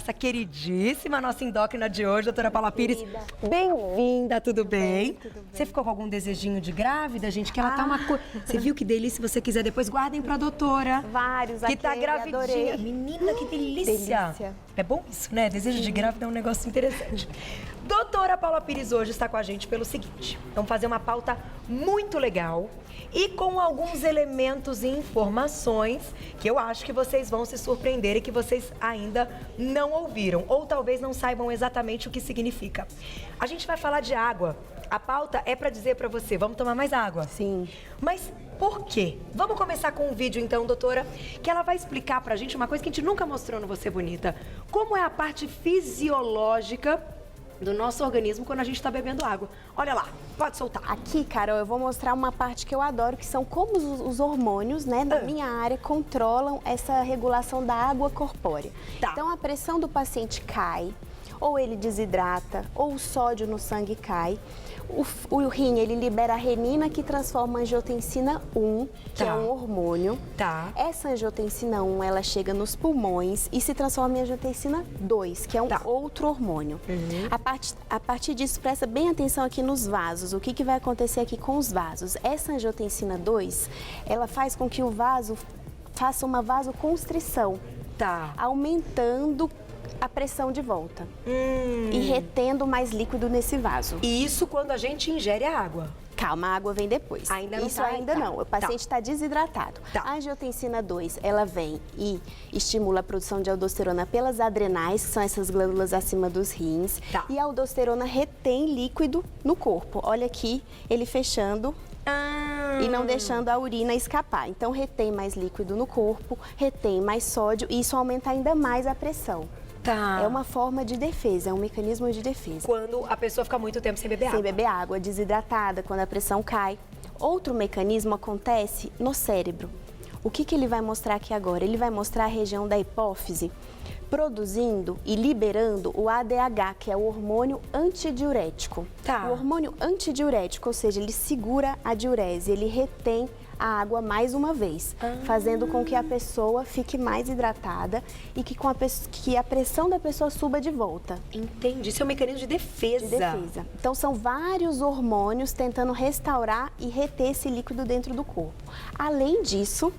nossa queridíssima, nossa endócrina de hoje, doutora Paula Pires. Bem-vinda, tudo bem? Tudo bem. Você ficou com algum desejinho de grávida, gente? Que ela tá uma coisa... Você viu que delícia? Se você quiser, depois guardem pra doutora. Vários Que tá gravidinha. adorei. Menina, que delícia. É bom isso, né? Desejo de grávida é um negócio interessante. Doutora Paula Pires hoje está com a gente pelo seguinte. Vamos fazer uma pauta muito legal e com alguns elementos e informações que eu acho que vocês vão se surpreender e que vocês ainda não ouviram ou talvez não saibam exatamente o que significa. A gente vai falar de água. A pauta é para dizer para você, vamos tomar mais água? Sim. Mas por quê? Vamos começar com um vídeo então, doutora, que ela vai explicar pra gente uma coisa que a gente nunca mostrou no Você Bonita. Como é a parte fisiológica do nosso organismo quando a gente está bebendo água. Olha lá, pode soltar. Aqui, Carol, eu vou mostrar uma parte que eu adoro, que são como os hormônios, né, da minha área, controlam essa regulação da água corpórea. Tá. Então, a pressão do paciente cai, ou ele desidrata, ou o sódio no sangue cai. O rim, ele libera a renina, que transforma a angiotensina 1, que é um hormônio. Tá. Essa angiotensina 1, ela chega nos pulmões e se transforma em angiotensina 2, que é um outro hormônio. A partir disso, presta bem atenção aqui nos vasos. O que vai acontecer aqui com os vasos? Essa angiotensina 2, ela faz com que o vaso faça uma vasoconstrição. Tá. Aumentando a pressão de volta e retendo mais líquido nesse vaso. E isso quando a gente ingere a água. Calma, a água vem depois. Ainda não Isso tá, ainda tá. não. O paciente está desidratado. Tá. A angiotensina 2, ela vem e estimula a produção de aldosterona pelas adrenais, que são essas glândulas acima dos rins. Tá. E a aldosterona retém líquido no corpo. Olha aqui, ele fechando e não deixando a urina escapar. Então, retém mais líquido no corpo, retém mais sódio e isso aumenta ainda mais a pressão. Tá. É uma forma de defesa, é um mecanismo de defesa. Quando a pessoa fica muito tempo sem beber água. Sem beber água, desidratada, quando a pressão cai. Outro mecanismo acontece no cérebro. O que ele vai mostrar aqui agora? Ele vai mostrar a região da hipófise produzindo e liberando o ADH, que é o hormônio antidiurético. Tá. O hormônio antidiurético, ou seja, ele segura a diurese, ele retém a água mais uma vez, fazendo com que a pessoa fique mais hidratada e que a pressão da pessoa suba de volta. Entendi. Isso é um mecanismo de defesa. De defesa. Então, são vários hormônios tentando restaurar e reter esse líquido dentro do corpo. Além disso,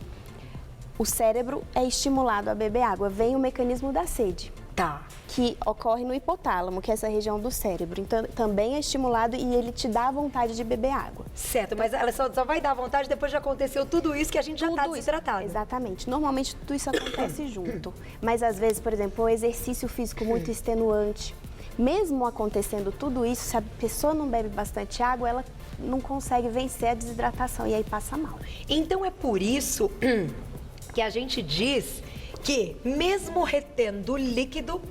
o cérebro é estimulado a beber água. Vem o mecanismo da sede. Tá. Que ocorre no hipotálamo, que é essa região do cérebro. Então, também é estimulado e ele te dá vontade de beber água. Certo, mas ela só vai dar vontade depois de aconteceu tudo isso que a gente já está desidratado. Exatamente. Normalmente, tudo isso acontece junto. Mas, às vezes, por exemplo, um exercício físico muito extenuante. Mesmo acontecendo tudo isso, se a pessoa não bebe bastante água, ela não consegue vencer a desidratação e aí passa mal. Então, é por isso que a gente diz que, mesmo retendo líquido,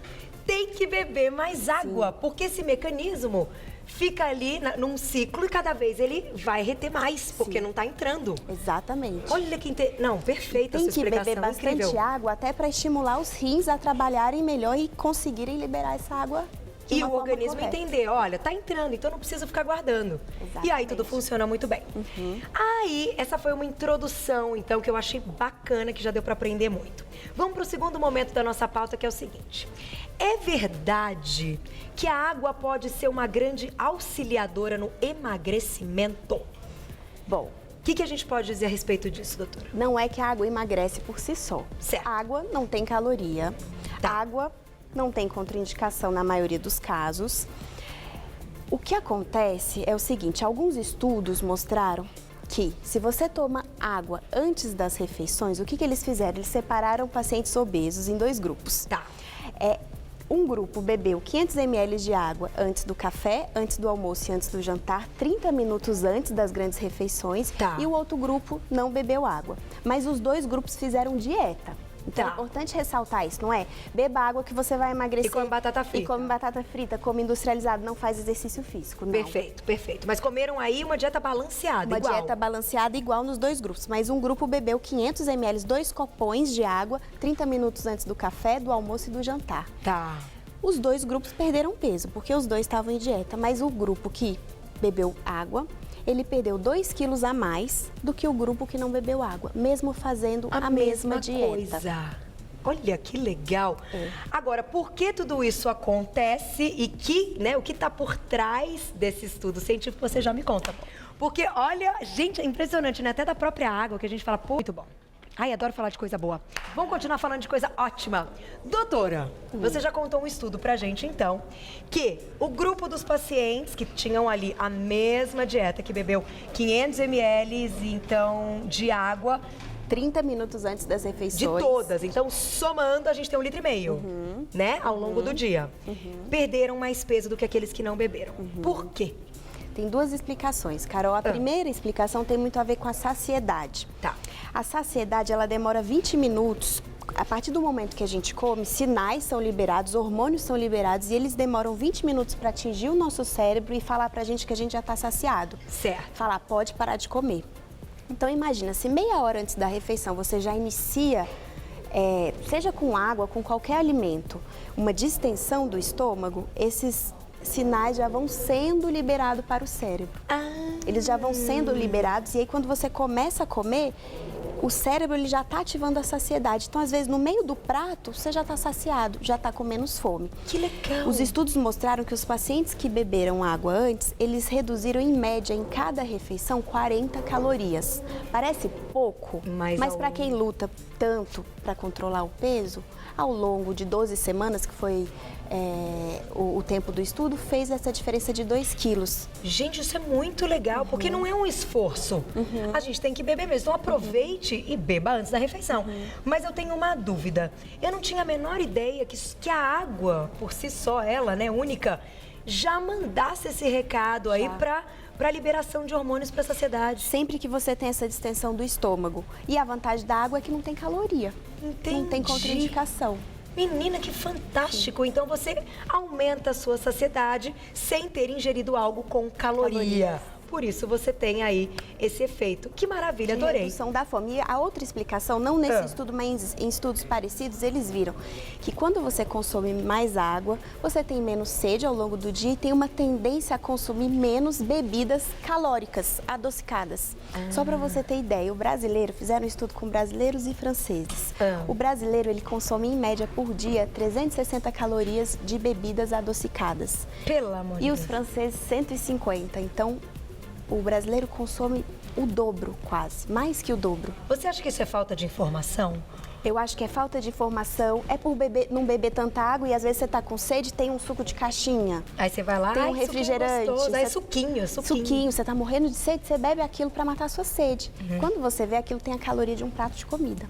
tem que beber mais água, porque esse mecanismo fica ali num ciclo e cada vez ele vai reter mais, porque não está entrando. Exatamente. Olha que... Não, perfeita essa Tem que explicação, beber bastante incrível. água até para estimular os rins a trabalharem melhor e conseguirem liberar essa água de E uma o forma organismo correta. entender, olha, tá entrando, então não precisa ficar guardando. Exatamente. E aí tudo funciona muito bem. Aí, essa foi uma introdução, então, que eu achei bacana, que já deu para aprender muito. Vamos para o segundo momento da nossa pauta, que é o seguinte. É verdade que a água pode ser uma grande auxiliadora no emagrecimento? Bom, O que a gente pode dizer a respeito disso, doutora? não é que a água emagrece por si só. Certo. A água não tem caloria. Tá. A água não tem contraindicação na maioria dos casos. O que acontece é o seguinte, alguns estudos mostraram que se você toma água antes das refeições, o que eles fizeram? Eles separaram pacientes obesos em 2 grupos. Tá. Um grupo bebeu 500 ml de água antes do café, antes do almoço e antes do jantar, 30 minutos antes das grandes refeições. Tá. E o outro grupo não bebeu água. Mas os 2 grupos fizeram dieta. Então, Tá. é importante ressaltar isso, não é? Beba água que você vai emagrecer. E come batata frita. E come batata frita, come industrializado, não faz exercício físico, não. Perfeito, perfeito. Mas comeram aí uma dieta balanceada, Uma igual. dieta balanceada igual nos 2 grupos, mas um grupo bebeu 500 ml, 2 copões de água, 30 minutos antes do café, do almoço e do jantar. Tá. Os 2 grupos perderam peso, porque os 2 estavam em dieta, mas o grupo que bebeu água, ele perdeu 2 quilos a mais do que o grupo que não bebeu água, mesmo fazendo a mesma dieta. Coisa. Olha que legal. Agora, por que tudo isso acontece e o que está por trás desse estudo científico, você já me conta. Porque, olha, gente, é impressionante, né? Até da própria água que a gente fala, pô, muito bom. Ai, adoro falar de coisa boa. Vamos continuar falando de coisa ótima. Doutora, você já contou um estudo pra gente, então, que o grupo dos pacientes que tinham ali a mesma dieta, que bebeu 500 ml, então, de água... 30 minutos antes das refeições. De todas. Então, somando, a gente tem 1,5 litro, né? Ao longo do dia. Perderam mais peso do que aqueles que não beberam. Por quê? Tem duas explicações, Carol. A primeira explicação tem muito a ver com a saciedade. Tá. A saciedade, ela demora 20 minutos. A partir do momento que a gente come, sinais são liberados, hormônios são liberados e eles demoram 20 minutos para atingir o nosso cérebro e falar pra gente que a gente já está saciado. Certo. Falar, pode parar de comer. Então, imagina, se meia hora antes da refeição você já inicia, seja com água, com qualquer alimento, uma distensão do estômago, esses sinais já vão sendo liberados para o cérebro. Eles já vão sendo liberados e aí quando você começa a comer, o cérebro ele já está ativando a saciedade. Então, às vezes, no meio do prato, você já está saciado, já está com menos fome. Que legal! Os estudos mostraram que os pacientes que beberam água antes, eles reduziram em média em cada refeição 40 calorias. Parece pouco, mas para quem luta tanto para controlar o peso, ao longo de 12 semanas, que foi o tempo do estudo, fez essa diferença de 2 quilos. Gente, isso é muito legal, porque não é um esforço. A gente tem que beber mesmo. Então, aproveite e beba antes da refeição. Mas eu tenho uma dúvida. Eu não tinha a menor ideia que a água, por si só, ela, né, única, já mandasse esse recado aí para liberação de hormônios para a saciedade. Sempre que você tem essa distensão do estômago. E a vantagem da água é que não tem caloria. Entendi. Não tem contraindicação. Menina, que fantástico! Então você aumenta a sua saciedade sem ter ingerido algo com caloria. Por isso você tem aí esse efeito. Que maravilha, adorei. Redução da fome. E a outra explicação, não nesse estudo, mas em estudos parecidos, eles viram que quando você consome mais água, você tem menos sede ao longo do dia e tem uma tendência a consumir menos bebidas calóricas, adocicadas. Só para você ter ideia, o brasileiro, fizeram um estudo com brasileiros e franceses. O brasileiro, ele consome em média por dia 360 calorias de bebidas adocicadas. Pelo amor de Deus. E os franceses 150. Então, o brasileiro consome o dobro, quase, mais que o dobro. Você acha que isso é falta de informação? Eu acho que é falta de informação, é por não beber tanta água e às vezes você tá com sede, tem um suco de caixinha. Aí você vai lá, tem um refrigerante. Suquinho. Suquinho, você tá morrendo de sede, você bebe aquilo para matar a sua sede. Quando você vê aquilo, tem a caloria de um prato de comida.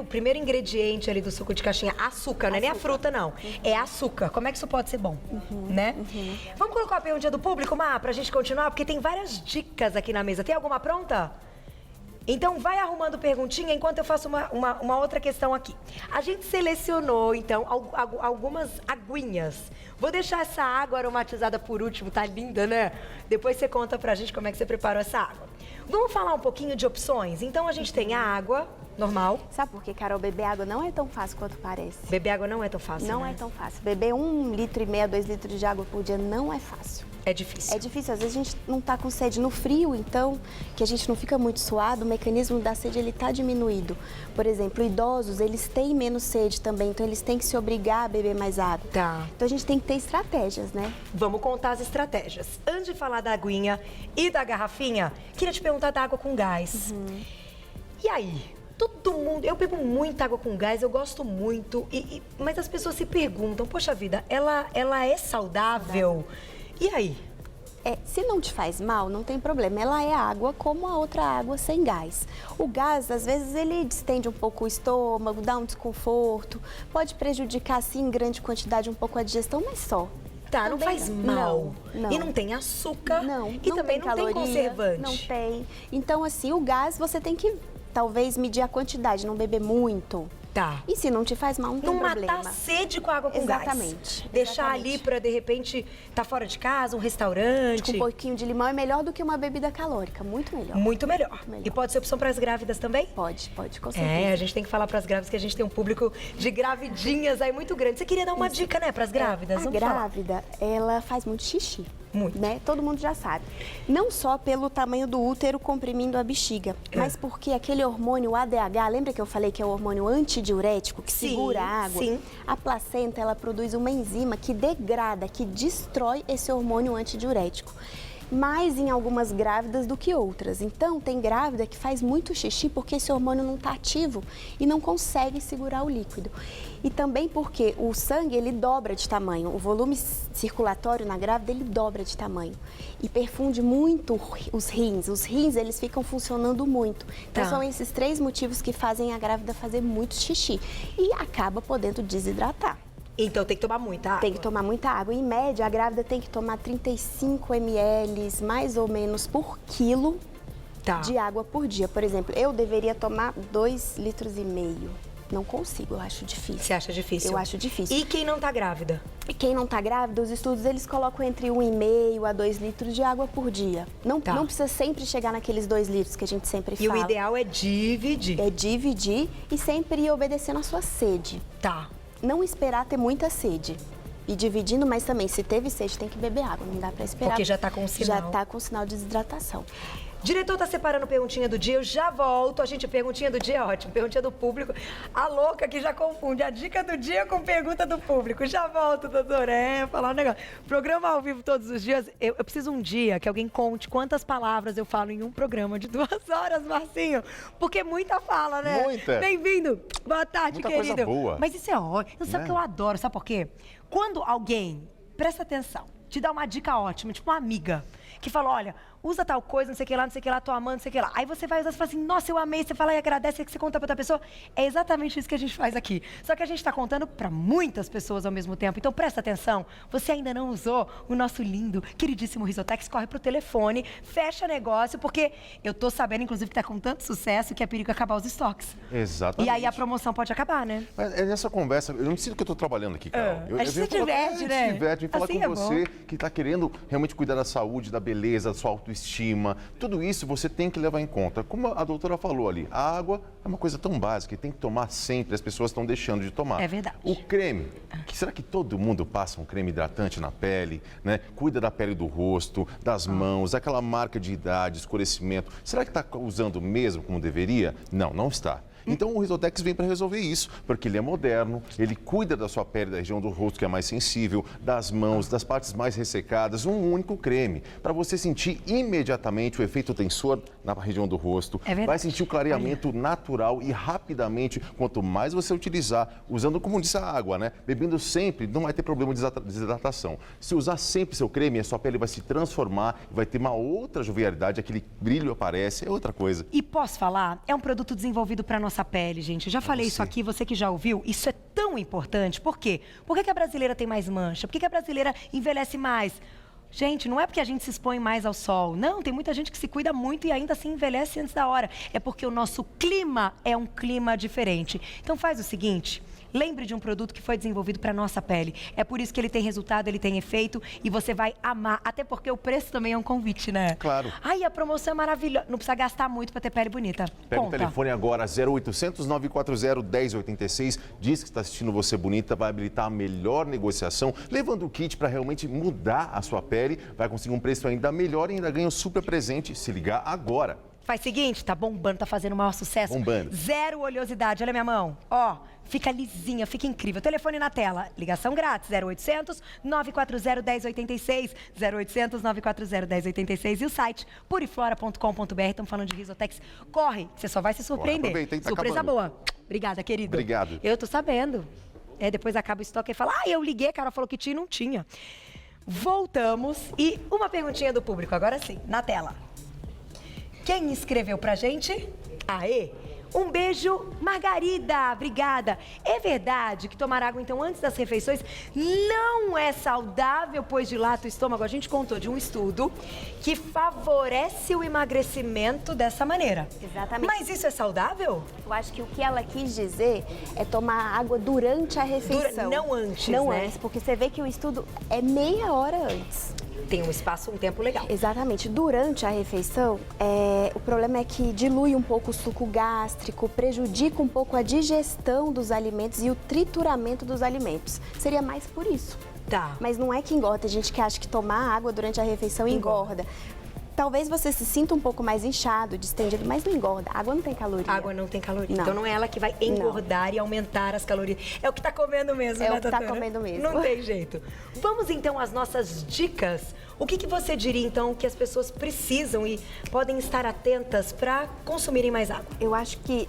O primeiro ingrediente ali do suco de caixinha, açúcar, não é nem a fruta, não. É açúcar. Como é que isso pode ser bom, né? Vamos colocar a perguntinha do público, Má, pra gente continuar? Porque tem várias dicas aqui na mesa. Tem alguma pronta? Então, vai arrumando perguntinha enquanto eu faço uma outra questão aqui. A gente selecionou, então, algumas aguinhas. Vou deixar essa água aromatizada por último, tá linda, né? Depois você conta pra gente como é que você preparou essa água. Vamos falar um pouquinho de opções? Então, a gente tem a água normal. Sabe por quê, Carol? Beber água não é tão fácil quanto parece. Beber água não é tão fácil, Não é tão fácil. Beber 1,5 litro, 2 litros de água por dia não é fácil. É difícil. É difícil, às vezes a gente não tá com sede no frio, então, que a gente não fica muito suado, o mecanismo da sede, ele tá diminuído. Por exemplo, idosos, eles têm menos sede também, então eles têm que se obrigar a beber mais água. Tá. Então a gente tem que ter estratégias, né? Vamos contar as estratégias. Antes de falar da aguinha e da garrafinha, queria te perguntar da água com gás. E aí? Todo mundo, eu bebo muita água com gás, eu gosto muito, mas as pessoas se perguntam, poxa vida, ela é saudável? E aí? Se não te faz mal, não tem problema. Ela é água como a outra água sem gás. O gás, às vezes, ele distende um pouco o estômago, dá um desconforto, pode prejudicar, sim, em grande quantidade, um pouco a digestão, mas só. Tá, não faz mal. Não. E não tem açúcar. Não. E também não tem conservante. Não tem. Então, assim, o gás você tem que, talvez, medir a quantidade, não beber muito. Tá. E se não te faz mal, não tem problema. Não matar a sede com água com gás. Exatamente. Deixar ali pra, de repente, tá fora de casa, um restaurante. Com um pouquinho de limão é melhor do que uma bebida calórica. Muito melhor. Muito melhor. E pode ser opção pras grávidas também? Pode, com certeza. A gente tem que falar pras grávidas que a gente tem um público de gravidinhas aí muito grande. Você queria dar uma dica, né, pras grávidas? A grávida, ela faz muito xixi. Muito. Né? Todo mundo já sabe. Não só pelo tamanho do útero comprimindo a bexiga, mas porque aquele hormônio ADH, lembra que eu falei que é o hormônio antidiurético, que segura a água? Sim. A placenta, ela produz uma enzima que degrada, que destrói esse hormônio antidiurético. Mais em algumas grávidas do que outras. Então, tem grávida que faz muito xixi porque esse hormônio não está ativo e não consegue segurar o líquido. E também porque o sangue, ele dobra de tamanho. O volume circulatório na grávida, ele dobra de tamanho. E perfunde muito os rins. Os rins, eles ficam funcionando muito. Então, são esses 3 motivos que fazem a grávida fazer muito xixi. E acaba podendo desidratar. Então tem que tomar muita água. Tem que tomar muita água. Em média, a grávida tem que tomar 35 ml, mais ou menos, por quilo de água por dia. Por exemplo, eu deveria tomar 2,5 litros. Não consigo, eu acho difícil. Você acha difícil? Eu acho difícil. E quem não tá grávida? E quem não tá grávida, os estudos, eles colocam entre 1,5 a 2 litros de água por dia. Não precisa sempre chegar naqueles 2 litros que a gente sempre fala. E o ideal é dividir. É dividir e sempre ir obedecendo a sua sede. Tá. Não esperar ter muita sede. E dividindo, mas também, se teve sede, tem que beber água. Não dá pra esperar. Porque já tá com sinal. Já tá com sinal de desidratação. Diretor tá separando perguntinha do dia, eu já volto. A gente, perguntinha do dia é ótimo, perguntinha do público. A louca que já confunde a dica do dia com pergunta do público. Já volto, doutora, falar um negócio. Programa ao vivo todos os dias. Eu preciso um dia que alguém conte quantas palavras eu falo em um programa de 2 horas, Marcinho. Porque muita fala, né? Muita. Bem-vindo. Boa tarde, muita querido. Coisa boa. Mas isso é ótimo. Sabe o que eu adoro, sabe por quê? Quando alguém, presta atenção, te dá uma dica ótima, tipo uma amiga, que fala, olha, usa tal coisa, não sei o que lá, tô amando, não sei o que lá. Aí você vai usar e fala assim, nossa, eu amei, você fala e agradece, que você conta pra outra pessoa. É exatamente isso que a gente faz aqui. Só que a gente tá contando pra muitas pessoas ao mesmo tempo. Então presta atenção, você ainda não usou o nosso lindo, queridíssimo Risotex, corre pro telefone, fecha negócio, porque eu tô sabendo, inclusive, que tá com tanto sucesso que é perigo acabar os estoques. Exatamente. E aí a promoção pode acabar, né? Mas é nessa conversa, eu não me sinto que eu tô trabalhando aqui, Carol. A gente se diverte, né? Vem falar Assim com é você bom. que tá querendo realmente cuidar da saúde, da beleza, da sua autoestima. Tudo isso você tem que levar em conta. Como a doutora falou ali, a água é uma coisa tão básica e tem que tomar sempre, as pessoas estão deixando de tomar. É verdade. O creme, será que todo mundo passa um creme hidratante na pele, né? Cuida da pele do rosto, das mãos, aquela marca de idade, escurecimento. Será que está usando mesmo como deveria? Não, não está. Então o Risotex vem para resolver isso, porque ele é moderno, ele cuida da sua pele, da região do rosto que é mais sensível, das mãos, das partes mais ressecadas, um único creme, para você sentir imediatamente o efeito tensor na região do rosto. É verdade. Vai sentir o clareamento natural e rapidamente, quanto mais você utilizar, usando como disse a água, né? Bebendo sempre, não vai ter problema de desidratação. Se usar sempre seu creme, a sua pele vai se transformar, vai ter uma outra jovialidade, aquele brilho aparece, é outra coisa. E posso falar, é um produto desenvolvido para nossa pele, gente. Eu já falei isso aqui, você que já ouviu, isso é tão importante. Por quê? Por que a brasileira tem mais mancha? Por que a brasileira envelhece mais? Gente, não é porque a gente se expõe mais ao sol. Não, tem muita gente que se cuida muito e ainda assim envelhece antes da hora. É porque o nosso clima é um clima diferente. Então faz o seguinte, lembre de um produto que foi desenvolvido para nossa pele. É por isso que ele tem resultado, ele tem efeito e você vai amar. Até porque o preço também é um convite, né? Claro. Ai, a promoção é maravilhosa. Não precisa gastar muito para ter pele bonita. Pega Conta. o telefone agora, 0800 940 1086. Diz que está assistindo Você Bonita, vai habilitar a melhor negociação, levando o kit para realmente mudar a sua pele. Vai conseguir um preço ainda melhor e ainda ganha um super presente se ligar agora. Faz o seguinte, tá bombando, tá fazendo o maior sucesso. Bombando. Zero oleosidade, olha minha mão. Ó, fica lisinha, fica incrível. Telefone na tela, ligação grátis, 0800 940 1086, 0800 940 1086 e o site puriflora.com.br. Estamos falando de Risotex. Corre, que você só vai se surpreender. Aproveita, hein? Tá Surpresa acabando. boa. Obrigada, querido. Obrigado. Eu tô sabendo. Depois acaba o estoque e fala, eu liguei, a cara falou que tinha e não tinha. Voltamos e uma perguntinha do público, agora sim, na tela. Quem escreveu pra gente? Aê! Um beijo, Margarida, obrigada. É verdade que tomar água, então, antes das refeições não é saudável, pois dilata o estômago? A gente contou de um estudo que favorece o emagrecimento dessa maneira. Exatamente. Mas isso é saudável? Eu acho que o que ela quis dizer é tomar água durante a refeição. Não antes, Não né? antes, porque você vê que o estudo é meia hora antes. tem um espaço, um tempo legal. Exatamente. Durante a refeição, o problema é que dilui um pouco o suco gástrico, prejudica um pouco a digestão dos alimentos e o trituramento dos alimentos. Seria mais por isso. Tá. Mas não é que engorda. Tem gente que acha que tomar água durante a refeição engorda. Talvez você se sinta um pouco mais inchado, distendido, mas não engorda. A água não tem caloria. A água não tem caloria. Não. Então não é ela que vai engordar e aumentar as calorias. É o que tá comendo mesmo, né, É o que tá doutora? comendo mesmo. Não tem jeito. Vamos então às nossas dicas. O que você diria então que as pessoas precisam e podem estar atentas para consumirem mais água? Eu acho que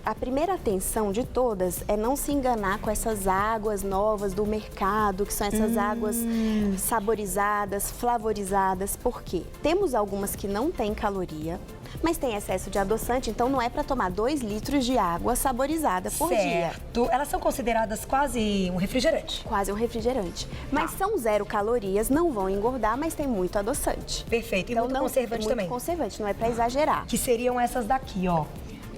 a primeira atenção de todas é não se enganar com essas águas novas do mercado, que são essas águas saborizadas, flavorizadas. Por quê? Temos algumas que não têm caloria, mas tem excesso de adoçante, então não é para tomar 2 litros de água saborizada por dia. Certo. Elas são consideradas quase um refrigerante. Quase um refrigerante. Mas são 0 calorias, não vão engordar, mas tem muito adoçante. Perfeito. E Então, muito conservante muito também. conservante, não é para exagerar. Que seriam essas daqui, ó.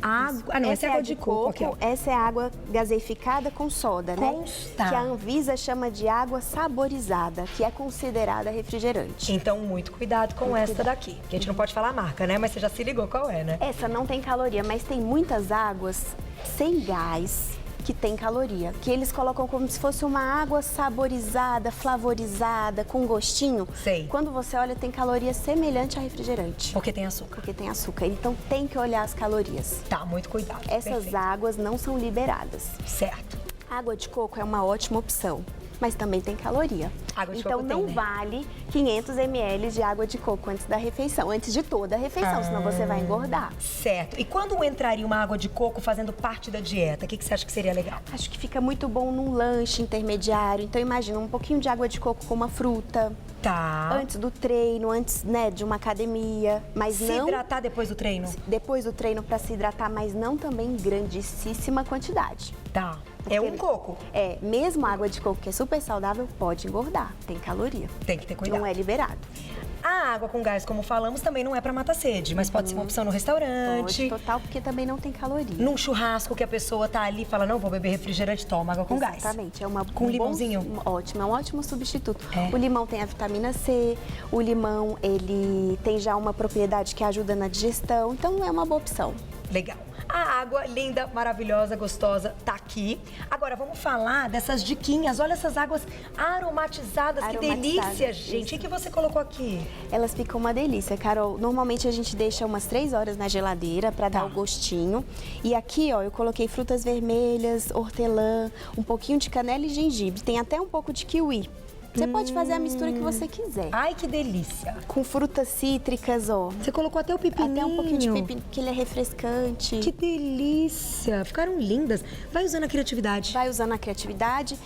Água. Ah, não, essa é água de coco aqui, ó. Essa é água gaseificada com soda, né? Consta. Que a Anvisa chama de água saborizada, que é considerada refrigerante. Então, muito cuidado com essa daqui. Que a gente não pode falar a marca, né? Mas você já se ligou qual é, né? Essa não tem caloria, mas tem muitas águas sem gás que tem caloria, que eles colocam como se fosse uma água saborizada, flavorizada, com gostinho. Sei. Quando você olha, tem caloria semelhante a refrigerante. Porque tem açúcar. Porque tem açúcar. Então tem que olhar as calorias. Tá, muito cuidado. Essas Perfeito. águas não são liberadas. Certo. Água de coco é uma ótima opção, mas também tem caloria. Água de então coco tem, não né? vale 500 ml de água de coco antes da refeição, antes de toda a refeição, senão você vai engordar. Certo. E quando entraria uma água de coco fazendo parte da dieta, o que você acha que seria legal? Acho que fica muito bom num lanche intermediário. Então imagina um pouquinho de água de coco com uma fruta. Tá. Antes do treino, antes, né, de uma academia, mas Se não hidratar depois do treino? depois do treino para se hidratar, mas não também em grandíssima quantidade. Tá. É um coco. Mesmo a água de coco, que é super saudável, pode engordar, tem caloria. Tem que ter cuidado. Não é liberado. A água com gás, como falamos, também não é pra matar sede, mas pode ser uma opção no restaurante. Pode, total, porque também não tem caloria. Num churrasco que a pessoa tá ali e fala, não, vou beber refrigerante, toma água com gás. Exatamente, Com limãozinho? Ótimo, é um ótimo substituto. É. O limão tem a vitamina C, o limão, ele tem já uma propriedade que ajuda na digestão, então é uma boa opção. Legal. A água linda, maravilhosa, gostosa, tá aqui. Agora, vamos falar dessas diquinhas. Olha essas águas aromatizadas. Que delícia, gente. O que você colocou aqui? Elas ficam uma delícia, Carol. Normalmente a gente deixa umas 3 horas na geladeira para dar o gostinho. E aqui, ó, eu coloquei frutas vermelhas, hortelã, um pouquinho de canela e gengibre. Tem até um pouco de kiwi. Você pode fazer a mistura que você quiser. Ai, que delícia. Com frutas cítricas, ó. Você colocou até o pepininho. Até um pouquinho de pepino, porque ele é refrescante. Que delícia. Ficaram lindas. Vai usando a criatividade. Vai usando a criatividade.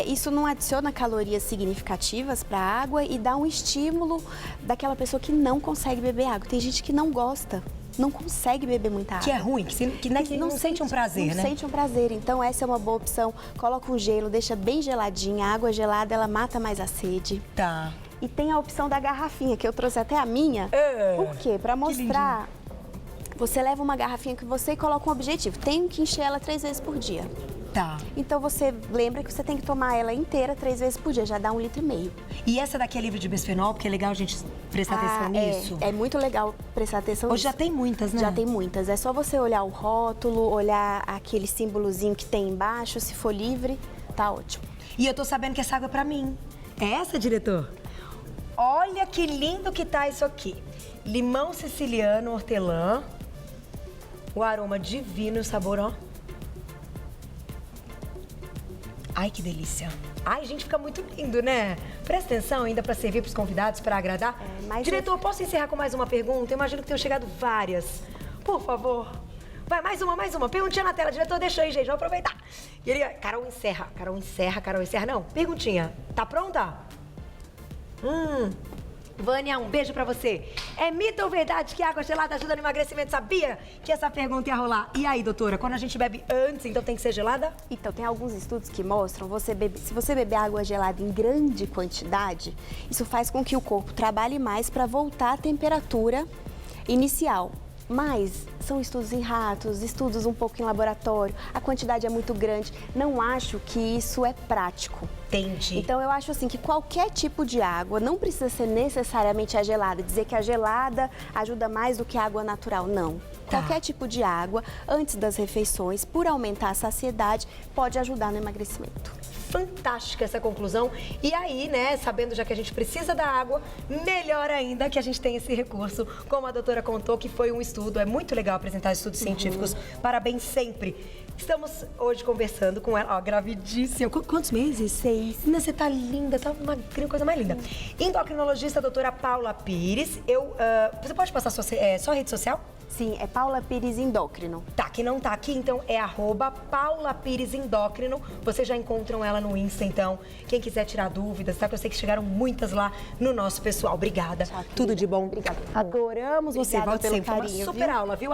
Isso não adiciona calorias significativas para a água e dá um estímulo daquela pessoa que não consegue beber água. Tem gente que não gosta, não consegue beber muita água. Que é ruim, que não sente um prazer, não né? Não sente um prazer. Então essa é uma boa opção. Coloca um gelo, deixa bem geladinha. A água gelada, ela mata mais a sede. Tá. E tem a opção da garrafinha, que eu trouxe até a minha. Por quê? Para mostrar. Você leva uma garrafinha que você coloca um objetivo. Tenho que encher ela 3 vezes por dia. Tá. Então você lembra que você tem que tomar ela inteira 3 vezes por dia, já dá 1,5 litro. E essa daqui é livre de bisfenol, porque é legal a gente prestar atenção nisso. É muito legal prestar atenção Hoje nisso. já tem muitas, né? Já tem muitas. É só você olhar o rótulo, olhar aquele símbolozinho que tem embaixo, se for livre, tá ótimo. E eu tô sabendo que essa água é pra mim. É essa, diretor? Olha que lindo que tá isso aqui. Limão siciliano, hortelã. O aroma divino, o sabor, ó. Ai, que delícia. Ai, gente, fica muito lindo, né? Presta atenção ainda pra servir pros convidados, pra agradar. Diretor, posso encerrar com mais uma pergunta? Eu imagino que tenham chegado várias. Por favor. Vai, mais uma. Perguntinha na tela, diretor, deixa aí, gente. Vamos aproveitar. E ele, Carol encerra. Não, perguntinha. Tá pronta? Vânia, um beijo pra você. É mito ou verdade que água gelada ajuda no emagrecimento? Sabia que essa pergunta ia rolar? E aí, doutora, quando a gente bebe antes, então tem que ser gelada? Então, tem alguns estudos que mostram, se você beber água gelada em grande quantidade, isso faz com que o corpo trabalhe mais para voltar à temperatura inicial. Mas são estudos em ratos, estudos um pouco em laboratório, a quantidade é muito grande. Não acho que isso é prático. Entendi. Então eu acho assim que qualquer tipo de água, não precisa ser necessariamente a gelada, dizer que a gelada ajuda mais do que a água natural, não. Tá. Qualquer tipo de água, antes das refeições, por aumentar a saciedade, pode ajudar no emagrecimento. Fantástica essa conclusão. E aí, né, sabendo já que a gente precisa da água, melhor ainda que a gente tem esse recurso, como a doutora contou, que foi um estudo. É muito legal apresentar estudos científicos. Parabéns sempre. Estamos hoje conversando com ela, ó, gravidíssima. Quantos meses? 6. Menina, você tá linda, tá uma coisa mais linda. Endocrinologista, doutora Paula Pires. Você pode passar sua rede social? Sim, é Paula Pires Endócrino. Tá, que não tá aqui, então é @Paula Pires Endócrino. Vocês já encontram ela no Insta, então. Quem quiser tirar dúvidas, tá? Que eu sei que chegaram muitas lá no nosso pessoal. Obrigada. Tchau, Tudo de bom. Obrigada. Adoramos você. Obrigada Volte pelo sempre. Foi uma carinho, super viu? aula, viu?